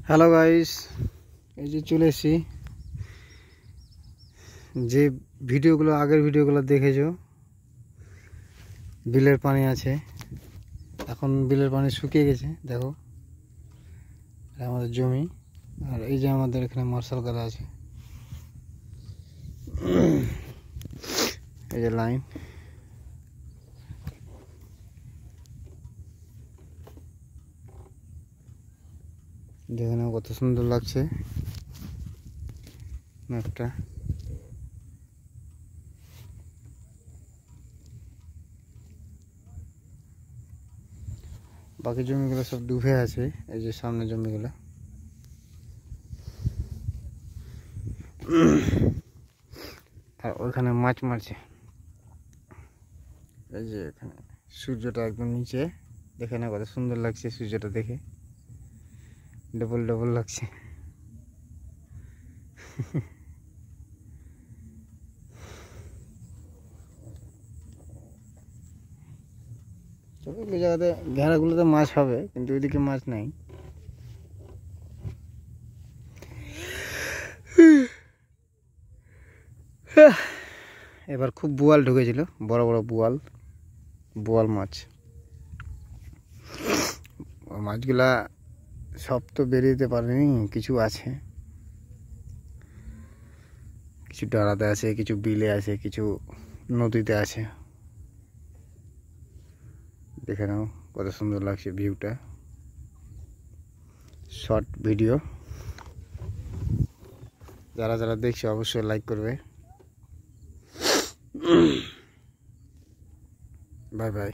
Hello guys, এই যে চলে এসেছি। যে ভিডিওগুলো আগের ভিডিওগুলো দেখেছো, বিলের পানি আছে। এখন বিলের পানি শুকিয়ে গেছে। দেখো, এটা আমাদের জমি। আর এই যে আমাদের এখানে মার্শাল করা আছে, এই যে লাইন। দেখে নাও কত সুন্দর লাগছে ম্যাপটা। বাকি জমিগুলো সব ডুবে আছে, এই যে সামনে জমিগুলো। আর ওইখানে মাছ মারছে। এই যে এখানে সূর্যটা একদম নিচে, দেখে না কত সুন্দর লাগছে সূর্যটা দেখে। ডবল ডবল লাগছে। তবে ওই জায়গাতে ঘেরাগুলোতে মাছ হবে, কিন্তু ওইদিকে মাছ নাই। এবার খুব বোয়াল ঢুকেছিল, বড় বড় বোয়াল মাছ। মাছগুলা সব তো বেরিয়ে পারেনি, কিছু আছে, কিছু ডাড়াতে আছে, কিছু বিলে আছে, কিছু নদীতে আছে। দেখে নাও কত সুন্দর লাগছে ভিউটা। শর্ট ভিডিও, যারা যারা দেখছে অবশ্যই লাইক করবে। Bye bye.